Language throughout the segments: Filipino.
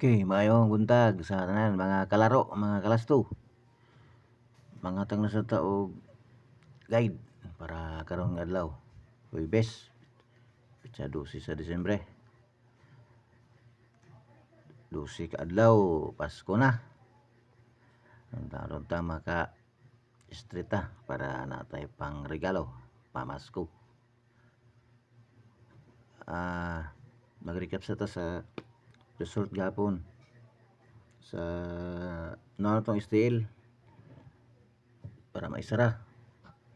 Okay, maayong buntag sa tanan mga kalaro, mga kalasto. Mga tang nasa taog guide para karong adlaw. Huwebes, sa 12 sa Disyembre. 12 ka adlaw, Pasko na. Ang taron tama ka istrita para natay pang regalo, pamasko. Mag-recap sa ta sa result gapon sa Norton STL para maisara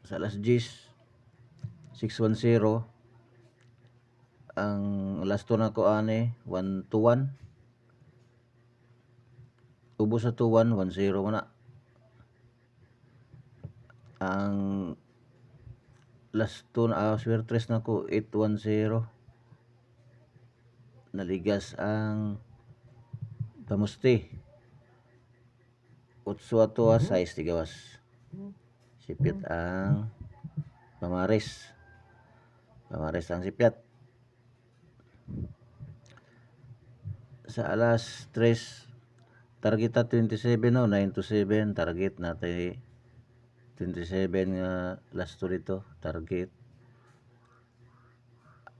sa alas 10 610 ang last 2 na ko ane 1 to 1 ubos sa 2-1 1-0 mo na ang last 2 na swerte na ko 8-1-0 naligas ang Pamusti 8-6 tigawas sipit ang Pamares ang sipyat sa alas 3 targeta 27 no 9-7 target natay 27 nga last 2 dito target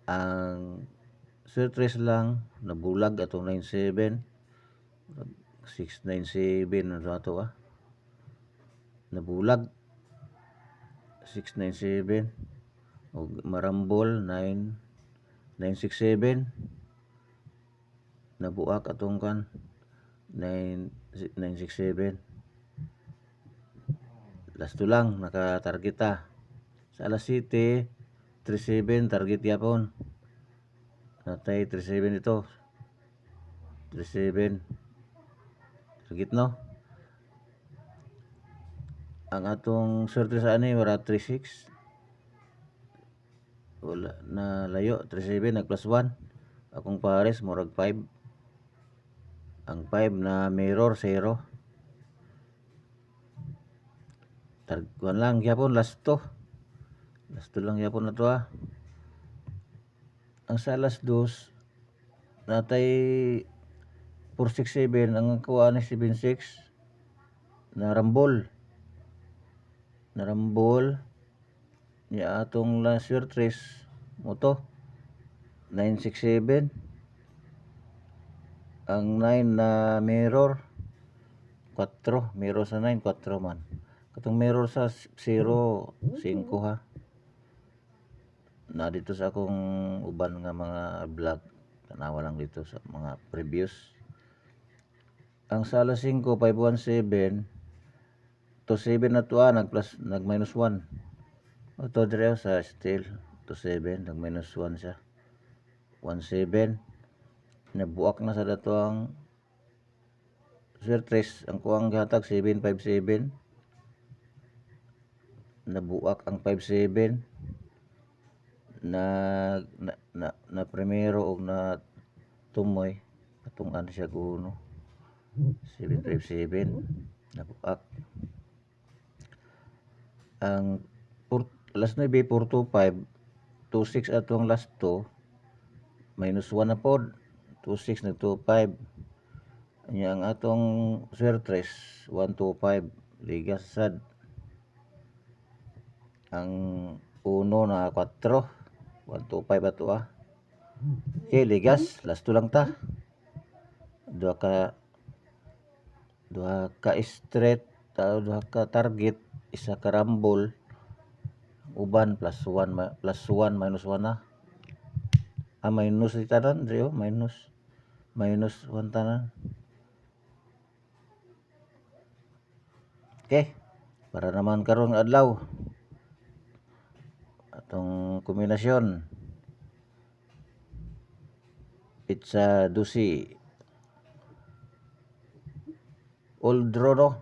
ang swerte lang nabulag atong 9-7 6-9-7 ano ato nabulag 6-9-7 o marambol 9-9-6-7 nabuak atong kan 9-9-6-7 last 2 lang nakatargeta sa alas 7 3-7 target yapon natay 3-7 ito 3-7 target no ang atong swerte sa ani wala 3-6 wala na layo 3-7 nag plus 1 akong pares murag 5 ang 5 na mirror 0 targuan lang yapon last 2 lang yapon na to ang sa alas 2 natay 4-6-7 ang kuha ni 7-6 narambol niya atong last year 3 mo to 9-6-7 ang 9 na mirror 4 mirror sa 9 4 man katong mirror sa 0 5 ha na dito sa akong uban nga mga vlog tanawa lang dito sa mga previews ang sa alas 5 5-1-7 to 7 na to nag minus 1 ito dire sa still to 7 nag minus 1 siya 1-7 nabuak na sa dato ang swertres ang kuang gatag 7-5-7 nabuak ang 5-7 na primero og na tumoy atong ano siya kuno 7-5-7 nabuak ang last 9 4-5 2-6 atong last 2 minus 1 na pod 2-6 nag 2-5 nya ang atong swertres 1-5 ligas sad ang 1 na 4 1-5 ato okay ligas last 2 lang ta duha ka straight duha ka target isa ka rumble uban plus 1 minus 1 na minus di tanan dre minus 1 tanan okay para naman karong adlaw atong kombinasyon it's a dusi all draw no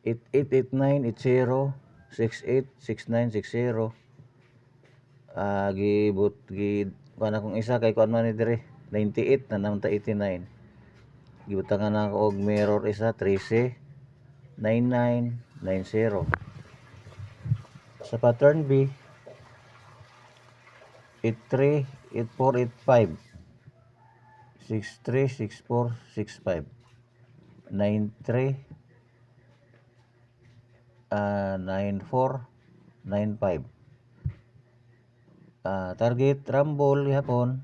8889 80 68 69 60 gibut kuan akong isa kay kuan man ni dire 98 na naman ta 89 gibutangan ako og mirror isa 13 99 90 sa pattern B 83 84 85 63, 64, 65, 93, 94, 95. Target rumble gihapon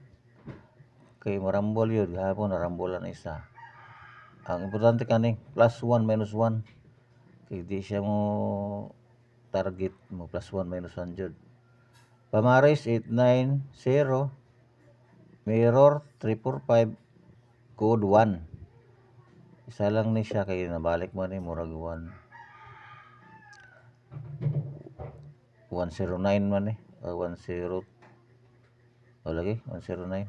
kay marambol yun gihapon narambolan isa. Ang importante kani plus 1 minus 1 kay di siya mo target mo plus 1 minus 1 jud. Pamaris 890, mirror 345, code 1. Isa lang ni siya kay nabalik mo ni murag 109 man ni 10 lagi 109.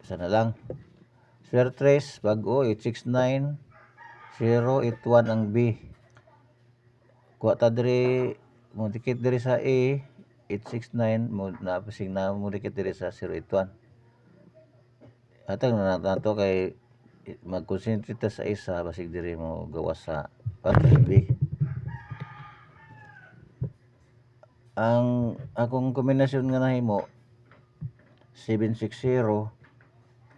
Isa na lang. Square trace bago 869, 081 ang B. Kuha ta diri mo dikit diri sa A 869 mo napasig na mo dikit diri sa 081. Atang na nato kay mag-concentrate ta sa isa basig diri mo gawas sa patay B. Ang akong kombinasyon nga nahimo 760,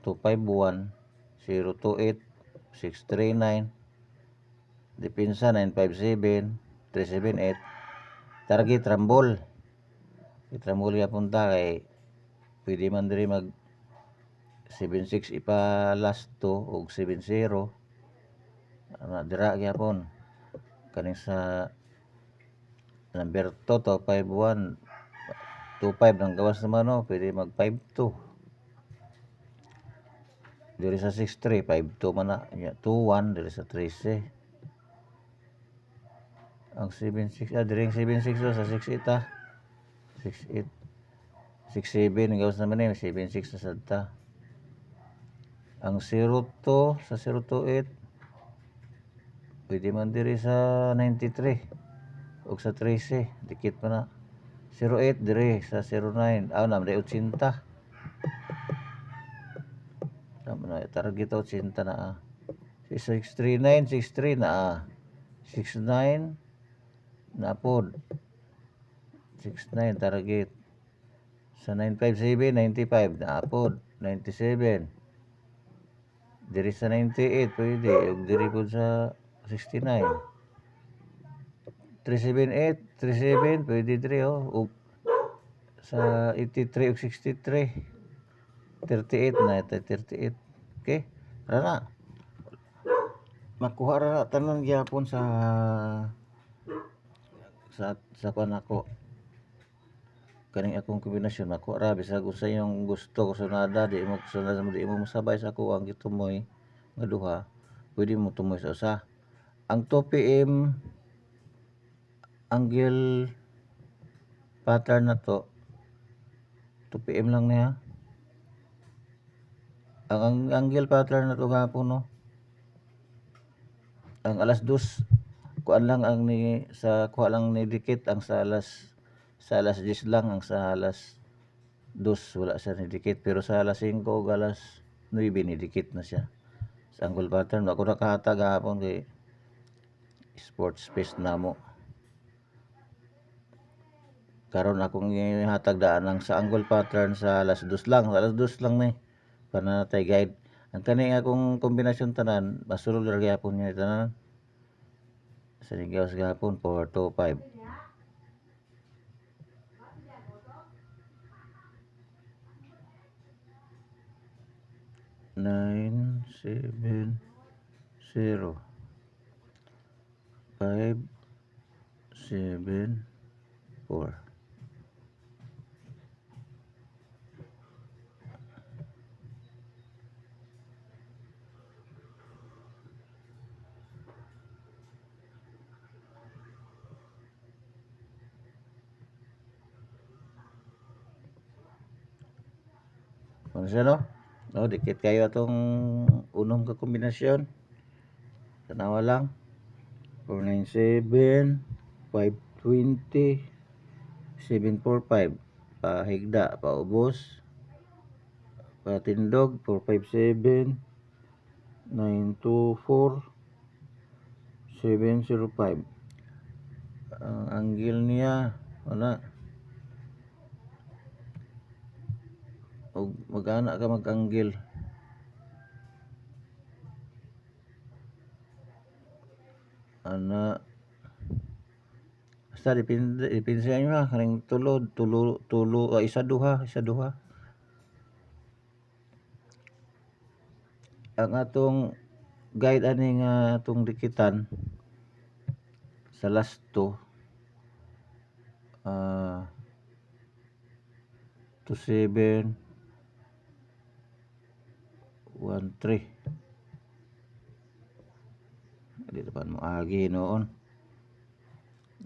251, 028, 639, depensa 957, 378, target rambol. Itrambol ya punta kay pwede man diri mag 76 ipa last 2 og 70. Dira gyapon kaning sa number 2 to 51 25 nang gawas naman no, pwede mag 52. Diri sa 63 52 man na 21 diri sa 13. Ang 76 diri 76 sa 68 68 67 gawas naman ni 76 sa sadta. Ang 02 sa 028 pwede man diri sa 93 ug sa 13 dikit pa na. 08 diri sa 09 na may 80. Target 80 na 639 63 na 69 na pod 69 target sa 957 95 na pod 97 diri sa 98 pwede ug diri pod sa 69 378 37 pwede diri ug sa 83 ug 63 38 na 38. Okay ra na makuha ra tanan gyapon sa kuan ako kaning akong kombinasyon makuha ra bisag usa yung gusto ko sunada di mo masabay sa ako ang gitumoy nga duha pwede mo tumoy sa usa. Ang 2 PM angle pattern na to 2 PM lang niya. Ang angle pattern na to gapon no. Ang alas 2 kuan lang ang ni sa kuha lang ni dikit ang sa alas 10 lang ang sa alas 2 wala siya ni dikit pero sa alas 5 ug alas 9 ni dikit na siya. Sa angle pattern ako nakahatag gapon kay sports space namo. Karon akong ihatag daan lang sa angle pattern sa alas 2 lang, alas 2 lang ni para natay guide. Ang kani akong kombinasyon tanan masulod ra gyapon niya tanan. Sa ligaws gapon 4 to 5. 9 7 0 5 7 4. Ano siya no? No, dikit kayo atong unom ka kombinasyon. Tanawa lang. 497, 520, 745. Pahigda, paubos. Patindog, 457, 924, 705. Ang angle niya, wala. ug mag-ana ka mag-angle. Ana basta depende sa inyo ha, kaning isa duha. Ang atong guide ani nga atong dikitan sa last 2 27 13 di dapat mo agi noon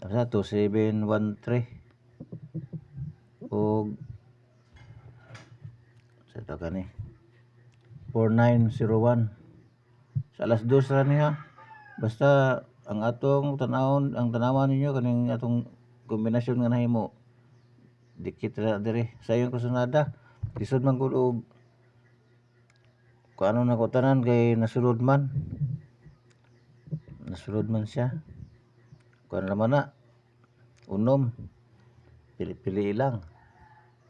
sa 2713 og sa ito kani 4901 sa alas 2 ra niya. Basta ang atong tanawan ninyo kaning atong kombinasyon nga nahimo dikit ra dire sa iyong kusunada. Lisod man gud og kung ano na ko tanan kay nasulod man siya. Kuan naman na unom pili-pili lang.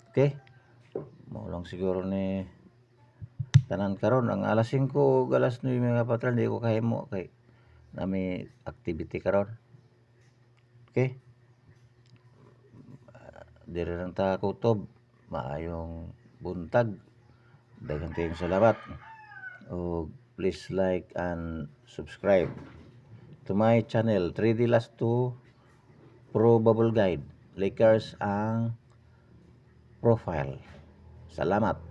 Okay, mo lang siguro ni tanan karon ang alas 5 ug alas 9 mga patron di ko kahimo kay nami activity karon. Okay, dire lang ta kutob. Maayong buntag, daghang kayong salamat, ug please like and subscribe to my channel 3D Last 2 Pro Bubble Guide. Lakers ang profile. Salamat.